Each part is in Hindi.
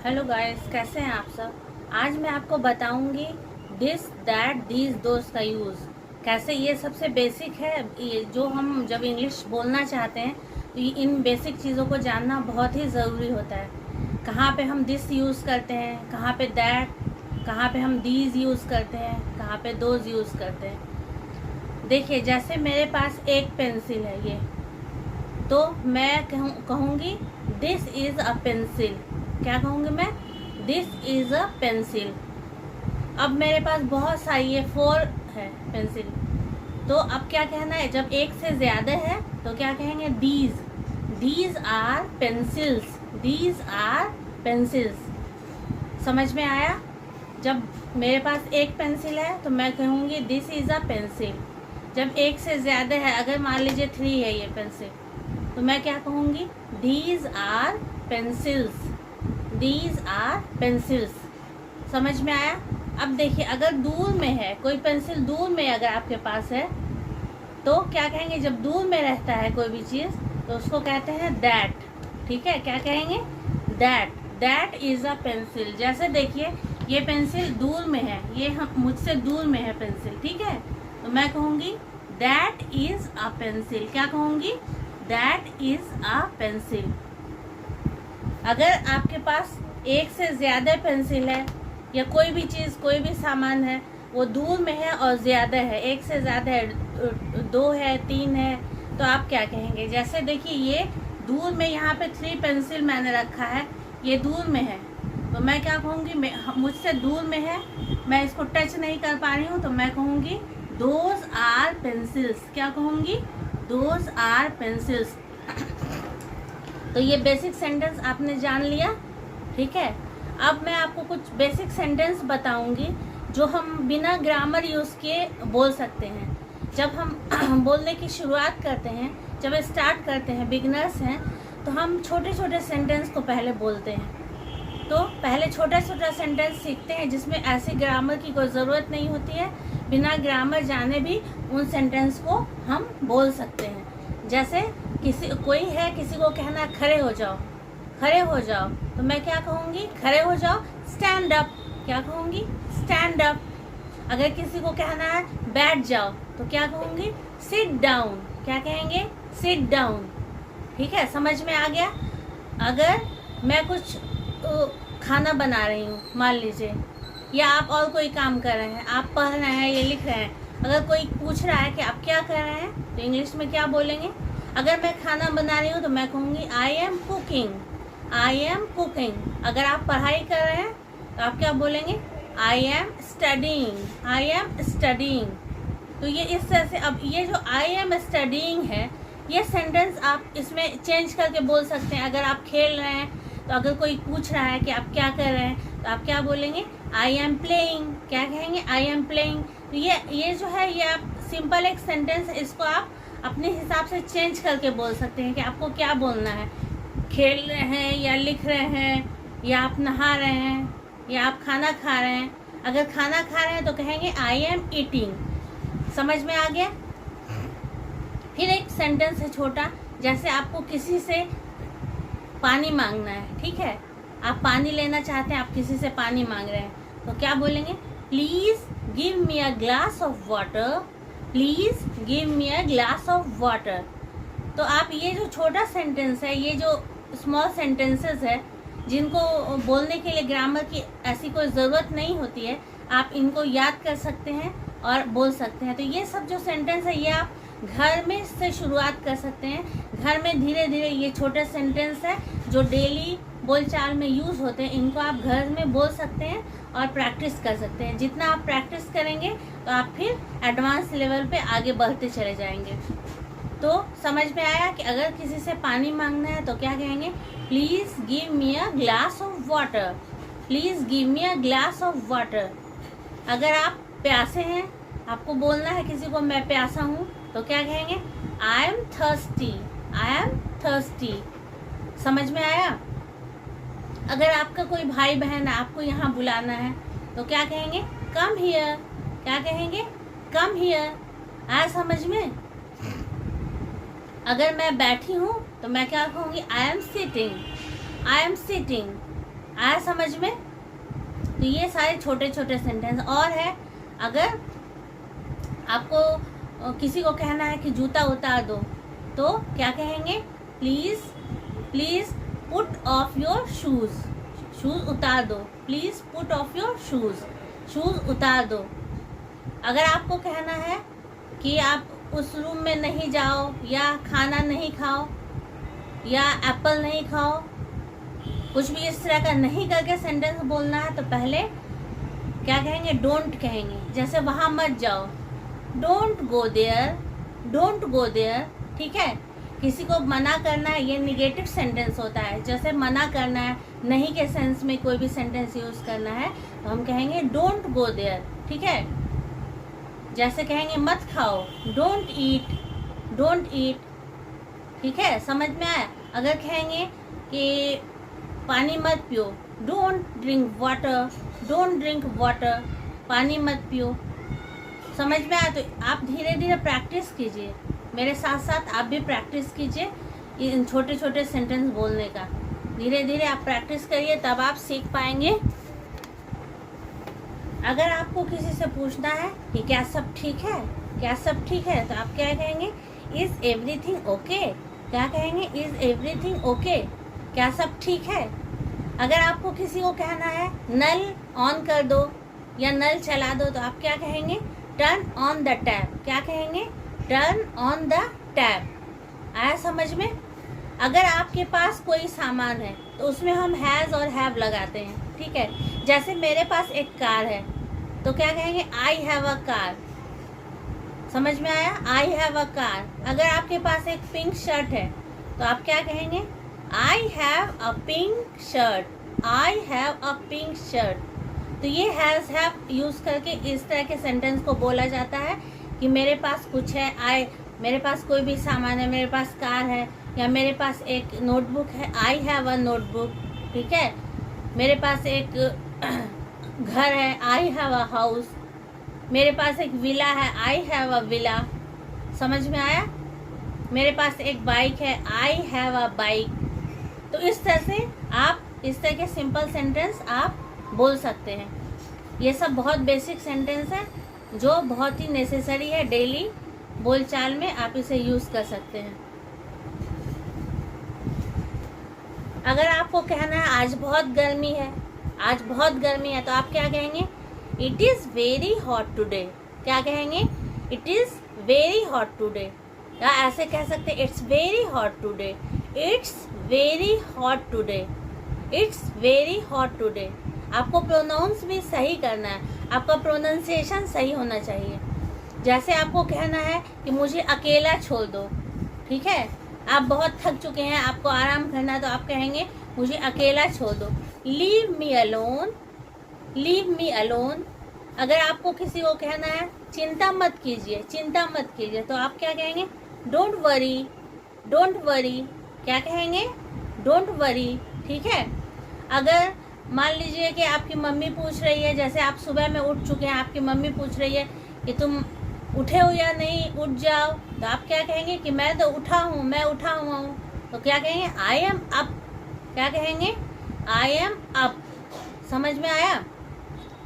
हेलो गाइस, कैसे हैं आप सब। आज मैं आपको बताऊंगी दिस दैट दीज दोस्त का यूज़ कैसे। ये सबसे बेसिक है, ये जो हम जब इंग्लिश बोलना चाहते हैं तो इन बेसिक चीज़ों को जानना बहुत ही ज़रूरी होता है। कहाँ पे हम दिस यूज़ करते हैं, कहाँ पे दैट, कहाँ पे हम दीज यूज़ करते हैं, कहाँ पे दोज यूज़ करते हैं। देखिए, जैसे मेरे पास एक पेंसिल है ये, तो मैं कहूँगी दिस इज़ अ पेंसिल। क्या कहूँगी मैं? This is a pencil. अब मेरे पास बहुत सारी ये 4 है पेंसिल, तो अब क्या कहना है, जब एक से ज़्यादा है तो क्या कहेंगे? These are pencils, these are pencils. समझ में आया? जब मेरे पास एक पेंसिल है तो मैं कहूँगी दिस इज़ अ पेंसिल। जब एक से ज़्यादा है, अगर मान लीजिए 3 है ये पेंसिल, तो मैं क्या कहूँगी? These are pencils, these are pencils. समझ में आया? अब देखिए, अगर दूर में है कोई पेंसिल, दूर में अगर आपके पास है तो क्या कहेंगे? जब दूर में रहता है कोई भी चीज़ तो उसको कहते हैं दैट। ठीक है, क्या कहेंगे? That is a pencil. जैसे देखिए, ये पेंसिल दूर में है, ये हम मुझसे दूर में है पेंसिल, ठीक है, तो मैं कहूँगी दैट इज़ अ पेंसिल। क्या कहूँगी? That is a pencil. अगर आपके पास एक से ज़्यादा पेंसिल है या कोई भी चीज़, कोई भी सामान है, वो दूर में है और ज़्यादा है, एक से ज़्यादा है, 2 है, 3 है, तो आप क्या कहेंगे? जैसे देखिए, ये दूर में, यहाँ पे 3 पेंसिल मैंने रखा है, ये दूर में है, तो मैं क्या कहूँगी? मुझसे दूर में है, मैं इसको टच नहीं कर पा रही हूँ, तो मैं कहूँगी दोज आर पेंसिल्स। क्या कहूँगी? Those are pencils. तो ये बेसिक सेंटेंस आपने जान लिया, ठीक है। अब मैं आपको कुछ बेसिक सेंटेंस बताऊंगी जो हम बिना ग्रामर यूज़ किए बोल सकते हैं। जब हम बोलने की शुरुआत करते हैं, जब स्टार्ट करते हैं, बिगिनर्स हैं, तो हम छोटे छोटे सेंटेंस को पहले बोलते हैं। तो पहले छोटा छोटा सेंटेंस सीखते हैं जिसमें ऐसी ग्रामर की कोई ज़रूरत नहीं होती है। बिना ग्रामर जाने भी उन सेंटेंस को हम बोल सकते हैं। जैसे कोई है, किसी को कहना है खड़े हो जाओ, खड़े हो जाओ, तो मैं क्या कहूँगी? खड़े हो जाओ, स्टैंड अप। क्या कहूँगी? Stand up. अगर किसी को कहना है बैठ जाओ, तो क्या कहूँगी? Sit down. क्या कहेंगे? Sit down. ठीक है, समझ में आ गया? अगर मैं कुछ खाना बना रही हूँ मान लीजिए, या आप और कोई काम कर रहे हैं, आप पढ़ रहे हैं या लिख रहे हैं, अगर कोई पूछ रहा है कि आप क्या कर रहे हैं, तो इंग्लिश में क्या बोलेंगे? अगर मैं खाना बना रही हूँ तो मैं कहूँगी I am cooking, I am cooking. अगर आप पढ़ाई कर रहे हैं तो आप क्या बोलेंगे? I am studying, I am studying. तो ये इस तरह से, अब ये जो आई एम स्टडीइंग है, ये सेंटेंस आप इसमें चेंज करके बोल सकते हैं। अगर आप खेल रहे हैं तो अगर कोई पूछ रहा है कि आप क्या कर रहे हैं, तो आप क्या बोलेंगे? I am playing. क्या कहेंगे? I am playing. तो ये जो है, ये आप सिंपल एक सेंटेंस, इसको आप अपने हिसाब से चेंज करके बोल सकते हैं कि आपको क्या बोलना है। खेल रहे हैं या लिख रहे हैं, या आप नहा रहे हैं, या आप खाना खा रहे हैं। अगर खाना खा रहे हैं तो कहेंगे आई एम ईटिंग। समझ में आ गया? फिर एक सेंटेंस है छोटा, जैसे आपको किसी से पानी मांगना है, ठीक है, आप पानी लेना चाहते हैं, आप किसी से पानी मांग रहे हैं, तो क्या बोलेंगे? Please give me a glass of water, please give me a glass of water. तो आप ये जो छोटा सेंटेंस है, ये जो स्मॉल सेंटेंसेस है, जिनको बोलने के लिए ग्रामर की ऐसी कोई ज़रूरत नहीं होती है, आप इनको याद कर सकते हैं और बोल सकते हैं। तो ये सब जो सेंटेंस है, ये आप घर में से शुरुआत कर सकते हैं। घर में धीरे धीरे ये छोटे सेंटेंस है जो डेली बोलचाल में यूज़ होते हैं, इनको आप घर में बोल सकते हैं और प्रैक्टिस कर सकते हैं। जितना आप प्रैक्टिस करेंगे तो आप फिर एडवांस लेवल पे आगे बढ़ते चले जाएंगे। तो समझ में आया कि अगर किसी से पानी मांगना है तो क्या कहेंगे? Please give me a glass of water, please give me a glass of water. अगर आप प्यासे हैं, आपको बोलना है किसी को मैं प्यासा हूँ, तो क्या कहेंगे? I am thirsty, I am thirsty. समझ में आया? अगर आपका कोई भाई बहन है, आपको यहाँ बुलाना है, तो क्या कहेंगे? Come here. क्या कहेंगे? Come here. आया समझ में? अगर मैं बैठी हूँ तो मैं क्या कहूँगी? I am sitting, I am sitting. आया समझ में? तो ये सारे छोटे छोटे सेंटेंस। और है, अगर आपको किसी को कहना है कि जूता उतार दो, तो क्या कहेंगे? Please put off your shoes. Shoes उतार दो, please put off your shoes. Shoes उतार दो। अगर आपको कहना है कि आप उस रूम में नहीं जाओ, या खाना नहीं खाओ, या एप्पल नहीं खाओ, कुछ भी इस तरह का नहीं करके सेंटेंस बोलना है, तो पहले क्या कहेंगे? डोंट कहेंगे। जैसे वहाँ मत जाओ, don't go there, don't go there. ठीक है, किसी को मना करना है, ये निगेटिव सेंटेंस होता है। जैसे मना करना है, नहीं के सेंस में कोई भी सेंटेंस यूज करना है, तो हम कहेंगे डोंट गो देयर। ठीक है, जैसे कहेंगे मत खाओ, डोंट ईट, डोंट ईट। ठीक है, समझ में आया? अगर कहेंगे कि पानी मत पियो, don't drink water, don't drink water, पानी मत पियो। समझ में आया? तो आप धीरे धीरे प्रैक्टिस कीजिए, मेरे साथ साथ आप भी प्रैक्टिस कीजिए इन छोटे छोटे सेंटेंस बोलने का। धीरे धीरे आप प्रैक्टिस करिए, तब आप सीख पाएंगे। अगर आपको किसी से पूछना है कि क्या सब ठीक है, क्या सब ठीक है, तो आप क्या कहेंगे? Is everything okay. क्या कहेंगे? इज एवरीथिंग ओके, क्या सब ठीक है। अगर आपको किसी को कहना है नल ऑन कर दो या नल चला दो, तो आप क्या कहेंगे? Turn on the tap. क्या कहेंगे? Turn on the tap. आया समझ में? अगर आपके पास कोई सामान है, तो उसमें हम हैज़ और हैव लगाते हैं। ठीक है, जैसे मेरे पास एक कार है, तो क्या कहेंगे? I have a car. समझ में आया? I have a car. अगर आपके पास एक पिंक शर्ट है, तो आप क्या कहेंगे? I have a pink shirt, I have a pink shirt. तो ये हैज़ हैव यूज करके इस तरह के सेंटेंस को बोला जाता है कि मेरे पास कुछ है, मेरे पास कोई भी सामान है, मेरे पास कार है, या मेरे पास एक नोटबुक है, आई हैव अ नोटबुक। ठीक है, मेरे पास एक घर है, आई हैव अ हाउस। मेरे पास एक विला है, आई हैव अ विला। समझ में आया? मेरे पास एक बाइक है, आई हैव अ बाइक। तो इस तरह से आप इस तरह के सिंपल सेंटेंस आप बोल सकते हैं। ये सब बहुत बेसिक सेंटेंस है, जो बहुत ही नेसेसरी है, डेली बोलचाल में आप इसे यूज़ कर सकते हैं। अगर आपको कहना है आज बहुत गर्मी है, आज बहुत गर्मी है, तो आप क्या कहेंगे? It is very hot today. क्या कहेंगे? It is very hot today. या ऐसे कह सकते हैं it's very hot today, it's very hot today, it's very hot today. आपको प्रोनाउंस भी सही करना है, आपका प्रोनाउंसिएशन सही होना चाहिए। जैसे आपको कहना है कि मुझे अकेला छोड़ दो। ठीक है, आप बहुत थक चुके हैं, आपको आराम करना है, तो आप कहेंगे मुझे अकेला छोड़ दो, leave me alone, leave me alone. अगर आपको किसी को कहना है चिंता मत कीजिए, चिंता मत कीजिए, तो आप क्या कहेंगे? Don't worry, don't worry. क्या कहेंगे? Don't worry. ठीक है, अगर मान लीजिए कि आपकी मम्मी पूछ रही है, जैसे आप सुबह में उठ चुके हैं, आपकी मम्मी पूछ रही है कि तुम उठे हो या नहीं, उठ जाओ, तो आप क्या कहेंगे? कि मैं तो उठा हूँ, मैं उठा हुआ हूँ। तो क्या कहेंगे? I am up. क्या कहेंगे? I am up. समझ में आया?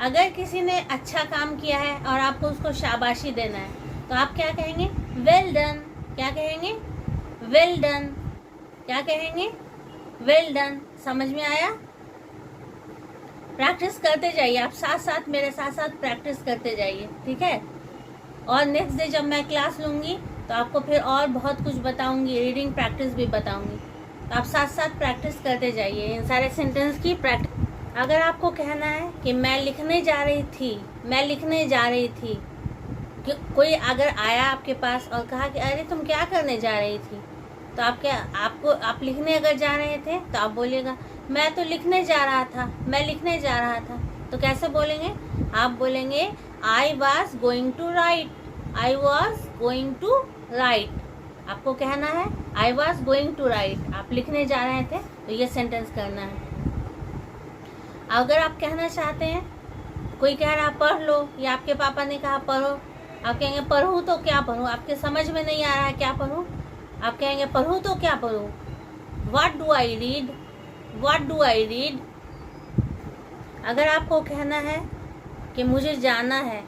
अगर किसी ने अच्छा काम किया है और आपको उसको शाबाशी देना है, तो आप क्या कहेंगे? Well done. क्या कहेंगे? Well done. क्या कहेंगे? Well done. समझ में आया? प्रैक्टिस करते जाइए, आप साथ साथ मेरे साथ साथ प्रैक्टिस करते जाइए। ठीक है, और नेक्स्ट डे जब मैं क्लास लूँगी, तो आपको फिर और बहुत कुछ बताऊँगी, रीडिंग प्रैक्टिस भी बताऊँगी। तो आप साथ साथ प्रैक्टिस करते जाइए इन सारे सेंटेंस की प्रैक्टिस। अगर आपको कहना है कि मैं लिखने जा रही थी, मैं लिखने जा रही थी, कि कोई अगर आया आपके पास और कहा कि अरे तुम क्या करने जा रही थी, तो आप लिखने अगर जा रहे थे, तो आप बोलिएगा मैं तो लिखने जा रहा था, मैं लिखने जा रहा था। तो कैसे बोलेंगे? आप बोलेंगे I was going to write, I was going to write. आपको कहना है I was going to write, आप लिखने जा रहे थे, तो ये सेंटेंस करना है। अगर आप कहना चाहते हैं, कोई कह रहा पढ़ लो, या आपके पापा ने कहा पढ़ो, आप कहेंगे पढ़ूँ तो क्या पढ़ूँ, आपके समझ में नहीं आ रहा है क्या पढ़ूँ, आप कहेंगे पढ़ूँ तो क्या पढ़ूँ। What do I read, what do I read. अगर आपको कहना है कि मुझे जाना है,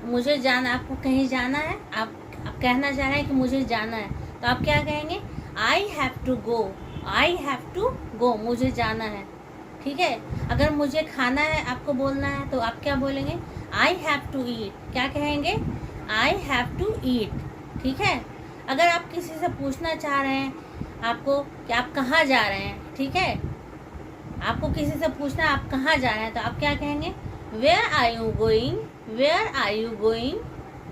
मुझे जाना, आपको कहीं जाना है, आप कहना चाह रहे हैं कि मुझे जाना है, तो आप क्या कहेंगे? I have to go, I have to go, मुझे जाना है। ठीक है। अगर मुझे खाना है आपको बोलना है तो आप क्या बोलेंगे? I have to eat. क्या कहेंगे? I have to eat. ठीक है। अगर आप किसी से पूछना चाह रहे हैं आपको कि आप कहाँ जा रहे हैं, ठीक है, आपको किसी से पूछना है आप कहाँ जा रहे हैं, तो आप क्या कहेंगे? Where are you going, where are you going,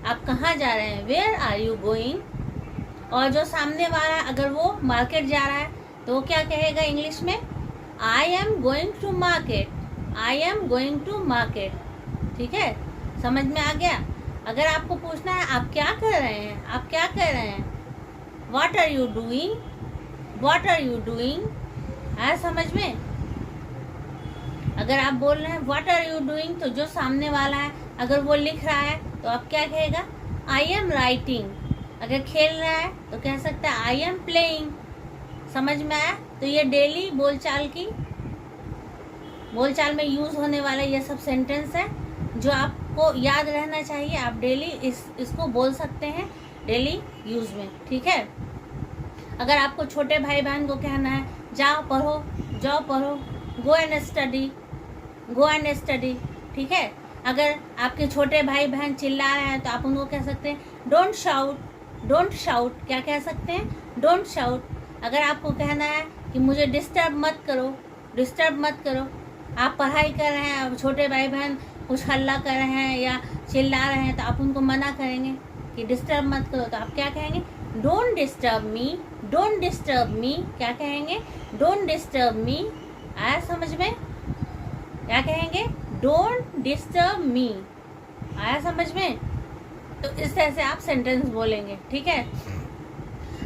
आप कहाँ जा रहे हैं, वेयर आर यू गोइंग। और जो सामने वाला है अगर वो मार्केट जा रहा है तो वो क्या कहेगा इंग्लिश में? I am going to market, I am going to market. ठीक है, समझ में आ गया? अगर आपको पूछना है आप क्या कर रहे हैं, आप क्या कर रहे हैं, what are you doing, what are you doing, आया समझ में? अगर आप बोल रहे हैं व्हाट आर यू डूइंग, तो जो सामने वाला है अगर वो लिख रहा है तो आप क्या कहेगा? I am writing. अगर खेल रहा है तो कह सकता है आई एम प्लेइंग। समझ में आया? तो ये डेली बोलचाल में यूज होने वाला ये सब सेंटेंस है जो आपको याद रहना चाहिए। आप डेली इसको बोल सकते हैं डेली यूज में। ठीक है। अगर आपको छोटे भाई बहन को कहना है जाओ पढ़ो, जाओ पढ़ो, go and study, go and study. ठीक है। अगर आपके छोटे भाई बहन चिल्ला रहे हैं तो आप उनको कह सकते हैं डोंट शाउट, डोंट शाउट। क्या कह सकते हैं? Don't shout. अगर आपको कहना है कि मुझे डिस्टर्ब मत करो, डिस्टर्ब मत करो, आप पढ़ाई कर रहे हैं, अब छोटे भाई बहन कुछ हल्ला कर रहे हैं या चिल्ला रहे हैं तो आप उनको मना करेंगे कि डिस्टर्ब मत करो, तो आप क्या कहेंगे? Don't disturb me, don't disturb me. क्या कहेंगे? Don't disturb me. आया समझ में? क्या कहेंगे? Don't disturb me. आया समझ में? तो इस तरह से आप सेंटेंस बोलेंगे। ठीक है।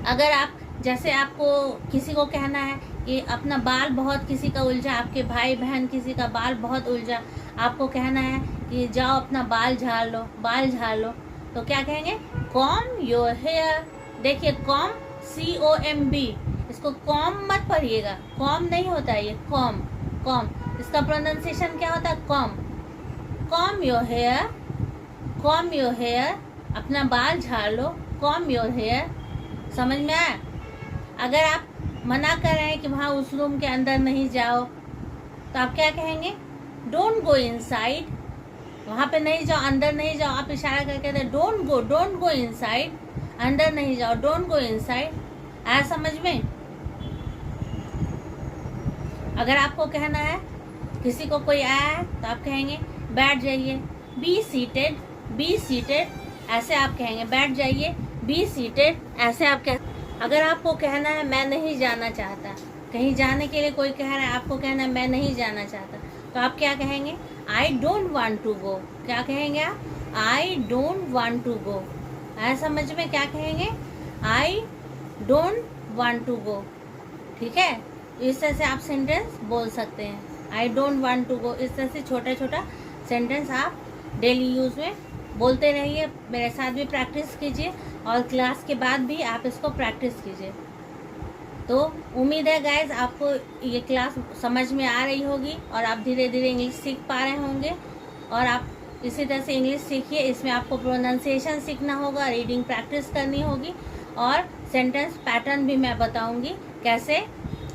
अगर आप जैसे आपको किसी को कहना है कि अपना बाल बहुत किसी का उलझा, आपके भाई बहन किसी का बाल बहुत उलझा, आपको कहना है कि जाओ अपना बाल झाड़ लो, बाल झाड़ लो, तो क्या कहेंगे? Comb your hair. देखिए कॉम, COMB, इसको कॉम मत पढ़िएगा, कॉम नहीं होता है ये, कॉम, कॉम, इसका प्रोनाउंसिएशन क्या होता है? Comb. Comb your hair, comb your hair, अपना बाल झाड़ लो, कॉम योर हेयर। समझ में आया? अगर आप मना कर रहे हैं कि वहाँ उस रूम के अंदर नहीं जाओ, तो आप क्या कहेंगे? डोंट गो इनसाइड, वहाँ पे नहीं जाओ, अंदर नहीं जाओ। आप इशारा करके कहते डोंट गो इनसाइड, अंदर नहीं जाओ, डोंट गो इनसाइड। आया समझ में? अगर आपको कहना है किसी को कोई आया है तो आप कहेंगे बैठ जाइए, बी सीटेड, बी सीटेड, ऐसे आप कहेंगे। बैठ जाइए, बी सीटेड, ऐसे आप कह। अगर आपको कहना है मैं नहीं जाना चाहता, कहीं जाने के लिए कोई कह रहा है, आपको कहना है मैं नहीं जाना चाहता, तो आप क्या कहेंगे? I don't want to go. क्या कहेंगे आप? I don't want to go. आया समझ में? क्या कहेंगे? I don't want to go. ठीक है। इस तरह से आप सेंटेंस बोल सकते हैं। I don't want to go. इस तरह से छोटा छोटा सेंटेंस आप डेली यूज में बोलते रहिए। मेरे साथ भी प्रैक्टिस कीजिए और क्लास के बाद भी आप इसको प्रैक्टिस कीजिए। तो उम्मीद है गाइज आपको ये क्लास समझ में आ रही होगी और आप धीरे धीरे इंग्लिश सीख पा रहे होंगे। और आप इसी तरह से इंग्लिश सीखिए। इसमें आपको प्रोनाउंसिएशन सीखना होगा, रीडिंग प्रैक्टिस करनी होगी और सेंटेंस पैटर्न भी मैं बताऊंगी कैसे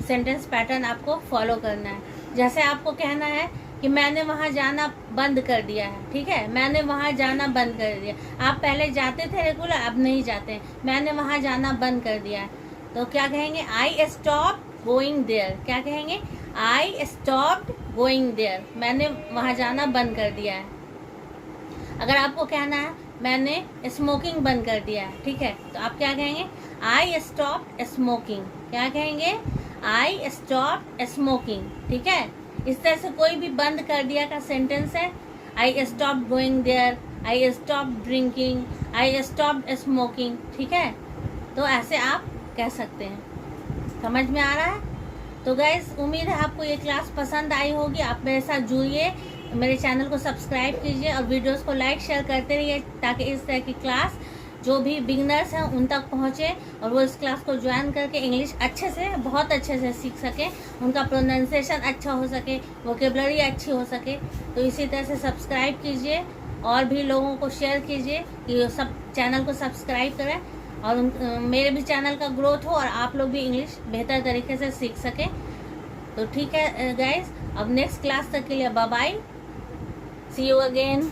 सेंटेंस पैटर्न आपको फॉलो करना है। जैसे आपको कहना है कि मैंने वहाँ जाना बंद कर दिया है, ठीक है, मैंने वहाँ जाना बंद कर दिया। आप पहले जाते थे रेगुलर, अब नहीं जाते हैं, मैंने वहाँ जाना बंद कर दिया है, तो क्या कहेंगे? I stop going there. क्या कहेंगे? आई स्टॉप गोइंग देयर, मैंने वहाँ जाना बंद कर दिया है। अगर आपको कहना है मैंने स्मोकिंग बंद कर दिया है, ठीक है, तो आप क्या कहेंगे? I stop smoking. क्या कहेंगे? I stop smoking. ठीक है। इस तरह से कोई भी बंद कर दिया का सेंटेंस है। I stop going there, I stop drinking, I stop smoking. ठीक है। तो ऐसे आप कह सकते हैं। समझ में आ रहा है? तो गाइस उम्मीद है आपको ये क्लास पसंद आई होगी। आप मेरे साथ जुड़िए, मेरे चैनल को सब्सक्राइब कीजिए और वीडियोस को लाइक शेयर करते रहिए ताकि इस तरह की क्लास जो भी बिगनर्स हैं उन तक पहुँचे और वो इस क्लास को ज्वाइन करके इंग्लिश अच्छे से, बहुत अच्छे से सीख सके, उनका प्रोनाउंसिएशन अच्छा हो सके, वोकेबलरी अच्छी हो सके। तो इसी तरह से सब्सक्राइब कीजिए और भी लोगों को शेयर कीजिए कि सब चैनल को सब्सक्राइब करें और मेरे भी चैनल का ग्रोथ हो और आप लोग भी इंग्लिश बेहतर तरीके से सीख सकें। तो ठीक है गाइज, अब नेक्स्ट क्लास तक के लिए bye bye, see you again.